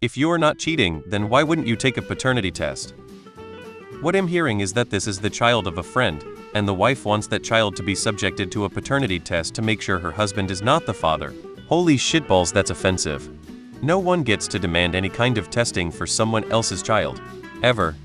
If you're not cheating, then why wouldn't you take a paternity test? What I'm hearing is that this is the child of a friend, and the wife wants that child to be subjected to a paternity test to make sure her husband is not the father. Holy shitballs, that's offensive. No one gets to demand any kind of testing for someone else's child. Ever.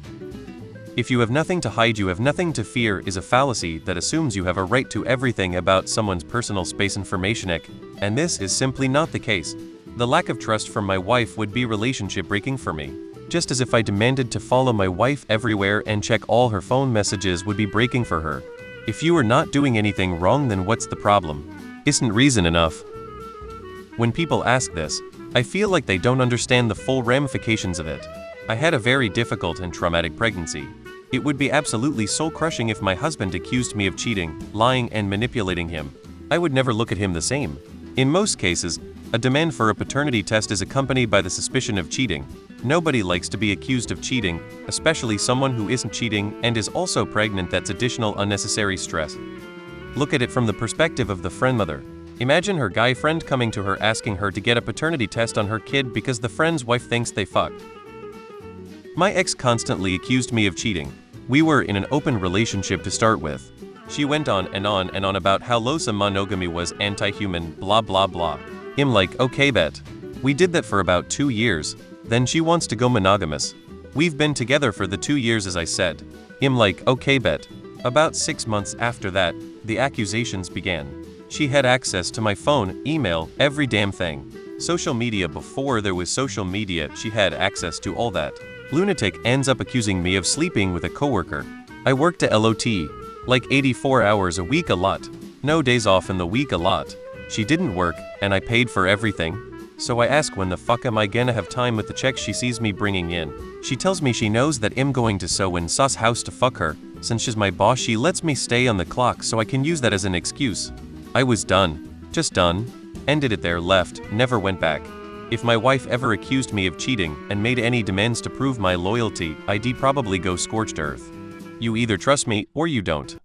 If you have nothing to hide, you have nothing to fear is a fallacy that assumes you have a right to everything about someone's personal space information, and this is simply not the case. The lack of trust from my wife would be relationship breaking for me. Just as if I demanded to follow my wife everywhere and check all her phone messages would be breaking for her. If you are not doing anything wrong, then what's the problem? Isn't reason enough? When people ask this, I feel like they don't understand the full ramifications of it. I had a very difficult and traumatic pregnancy. It would be absolutely soul-crushing if my husband accused me of cheating, lying, and manipulating him. I would never look at him the same. In most cases, a demand for a paternity test is accompanied by the suspicion of cheating. Nobody likes to be accused of cheating, especially someone who isn't cheating and is also pregnant. That's additional unnecessary stress. Look at it from the perspective of the friend mother. Imagine her guy friend coming to her asking her to get a paternity test on her kid because the friend's wife thinks they fucked. My ex constantly accused me of cheating. We were in an open relationship to start with. She went on and on about how loathsome monogamy was, anti-human, blah blah blah. I'm like, okay bet. We did that for about 2 years, then she wants to go monogamous. We've been together for the 2 years as I said. I'm like, okay bet. About 6 months after that, the accusations began. She had access to my phone, email, every damn thing. Social media before there was social media, she had access to all that. Lunatic ends up accusing me of sleeping with a coworker. I worked a LOT, like 84 hours a week, a lot. No days off in the week, a lot. She didn't work, and I paid for everything. So I ask, when the fuck am I gonna have time with the checks she sees me bringing in? She tells me she knows that I'm going to so and so's house to fuck her. Since she's my boss, she lets me stay on the clock so I can use that as an excuse. I was done. Just done. Ended it there, left, never went back. If my wife ever accused me of cheating and made any demands to prove my loyalty, I'd probably go scorched earth. You either trust me or you don't.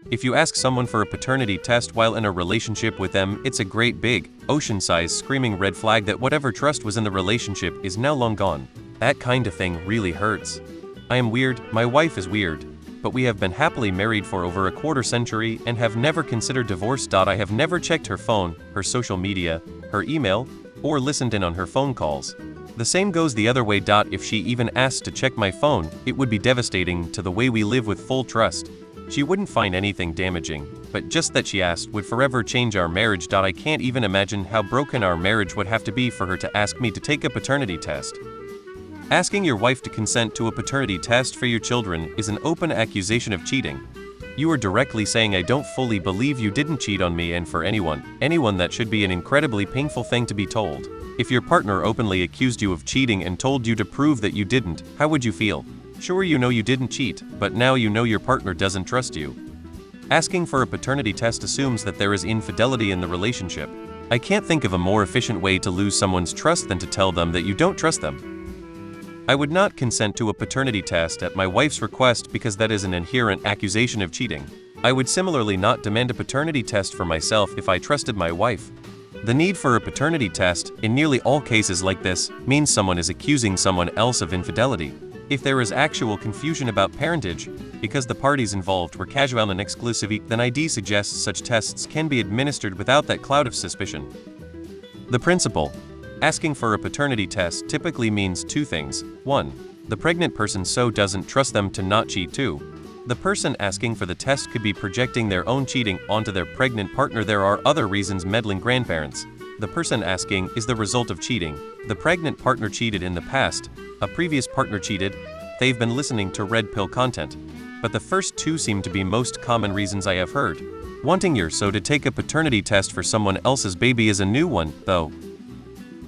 If you ask someone for a paternity test while in a relationship with them, it's a great big, ocean-sized screaming red flag that whatever trust was in the relationship is now long gone. That kind of thing really hurts. I am weird, my wife is weird, but we have been happily married for over a quarter century and have never considered divorce. I have never checked her phone, her social media, her email, or listened in on her phone calls. The same goes the other way. If she even asked to check my phone, it would be devastating to the way we live with full trust. She wouldn't find anything damaging, but just that she asked would forever change our marriage. I can't even imagine how broken our marriage would have to be for her to ask me to take a paternity test. Asking your wife to consent to a paternity test for your children is an open accusation of cheating. You are directly saying, I don't fully believe you didn't cheat on me, and for anyone that should be an incredibly painful thing to be told. If your partner openly accused you of cheating and told you to prove that you didn't, how would you feel? Sure, you know you didn't cheat, but now you know your partner doesn't trust you. Asking for a paternity test assumes that there is infidelity in the relationship. I can't think of a more efficient way to lose someone's trust than to tell them that you don't trust them. I would not consent to a paternity test at my wife's request because that is an inherent accusation of cheating. I would similarly not demand a paternity test for myself if I trusted my wife. The need for a paternity test, in nearly all cases like this, means someone is accusing someone else of infidelity. If there is actual confusion about parentage, because the parties involved were casual and exclusive, then ID suggests such tests can be administered without that cloud of suspicion. The principle. Asking for a paternity test typically means two things. 1. The pregnant person doesn't trust them to not cheat. 2. The person asking for the test could be projecting their own cheating onto their pregnant partner. There are other reasons: meddling grandparents. The person asking is the result of cheating. The pregnant partner cheated in the past, a previous partner cheated, they've been listening to red pill content. But the first two seem to be most common reasons I have heard. Wanting your to take a paternity test for someone else's baby is a new one, though.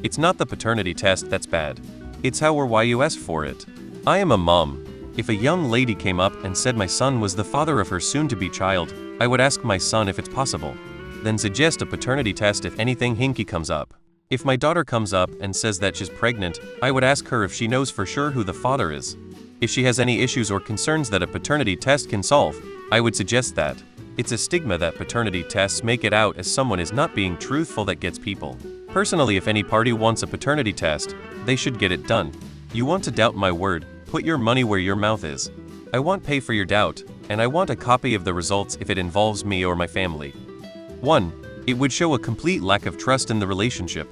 It's not the paternity test that's bad. It's how or why you ask for it. I am a mom. If a young lady came up and said my son was the father of her soon-to-be child, I would ask my son if it's possible. Then suggest a paternity test if anything hinky comes up. If my daughter comes up and says that she's pregnant, I would ask her if she knows for sure who the father is. If she has any issues or concerns that a paternity test can solve, I would suggest that. It's a stigma that paternity tests make it out as someone is not being truthful that gets people. Personally, if any party wants a paternity test, they should get it done. You want to doubt my word? Put your money where your mouth is. I want pay for your doubt, and I want a copy of the results if it involves me or my family. 1. It would show a complete lack of trust in the relationship.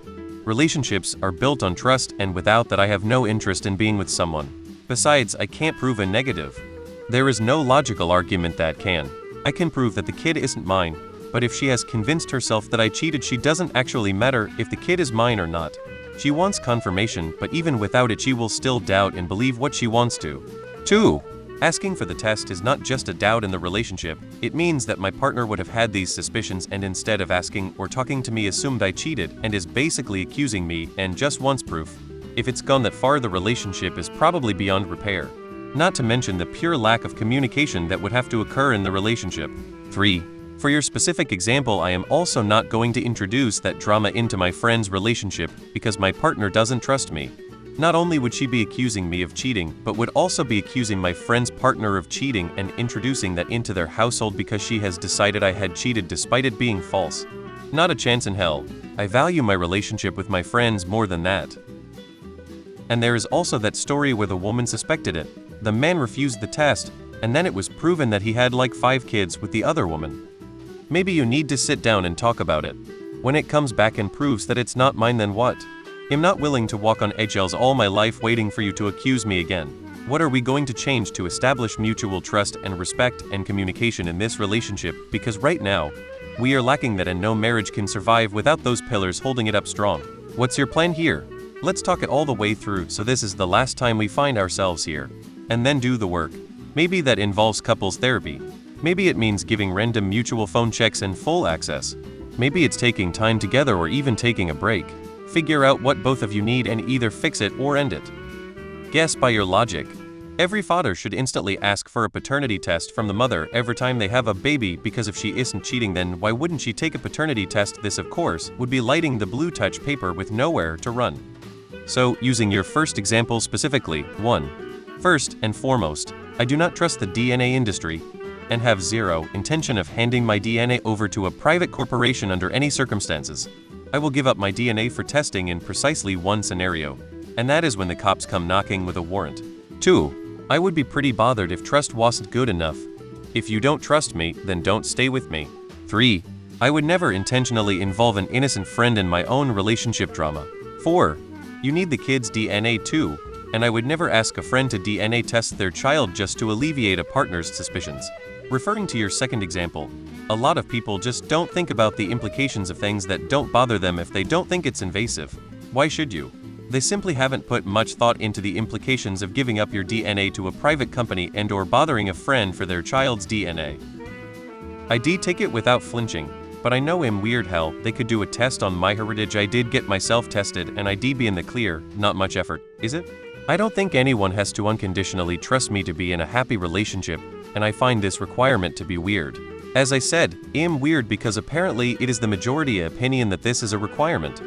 Relationships are built on trust, and without that I have no interest in being with someone. Besides, I can't prove a negative. There is no logical argument that can. I can prove that the kid isn't mine, but if she has convinced herself that I cheated, she doesn't actually matter if the kid is mine or not. She wants confirmation, but even without it she will still doubt and believe what she wants to. 2. Asking for the test is not just a doubt in the relationship, it means that my partner would have had these suspicions and instead of asking or talking to me assumed I cheated and is basically accusing me and just wants proof. If it's gone that far, the relationship is probably beyond repair. Not to mention the pure lack of communication that would have to occur in the relationship. 3. For your specific example, I am also not going to introduce that drama into my friend's relationship because my partner doesn't trust me. Not only would she be accusing me of cheating, but would also be accusing my friend's partner of cheating and introducing that into their household because she has decided I had cheated despite it being false. Not a chance in hell. I value my relationship with my friends more than that. And there is also that story where the woman suspected it. The man refused the test, and then it was proven that he had like 5 kids with the other woman. Maybe you need to sit down and talk about it. When it comes back and proves that it's not mine, then what? I'm not willing to walk on eggshells all my life waiting for you to accuse me again. What are we going to change to establish mutual trust and respect and communication in this relationship? Because right now, we are lacking that, and no marriage can survive without those pillars holding it up strong. What's your plan here? Let's talk it all the way through so this is the last time we find ourselves here. And then do the work. Maybe that involves couples therapy. Maybe it means giving random mutual phone checks and full access. Maybe it's taking time together or even taking a break. Figure out what both of you need and either fix it or end it. Guess by your logic. Every father should instantly ask for a paternity test from the mother every time they have a baby, because if she isn't cheating, then why wouldn't she take a paternity test? This, of course, would be lighting the blue touch paper with nowhere to run. So, using your first example specifically, 1. First and foremost, I do not trust the DNA industry and have zero intention of handing my DNA over to a private corporation under any circumstances. I will give up my DNA for testing in precisely one scenario, and that is when the cops come knocking with a warrant. 2. I would be pretty bothered if trust wasn't good enough. If you don't trust me, then don't stay with me. 3. I would never intentionally involve an innocent friend in my own relationship drama. 4. You need the kid's DNA too, and I would never ask a friend to DNA test their child just to alleviate a partner's suspicions. Referring to your second example, a lot of people just don't think about the implications of things that don't bother them if they don't think it's invasive. Why should you? They simply haven't put much thought into the implications of giving up your DNA to a private company and/or bothering a friend for their child's DNA. I did take it without flinching, but I know in weird hell they could do a test on my heritage. I did get myself tested and I did be in the clear. Not much effort, is it? I don't think anyone has to unconditionally trust me to be in a happy relationship, and I find this requirement to be weird. As I said, I'm weird because apparently it is the majority opinion that this is a requirement.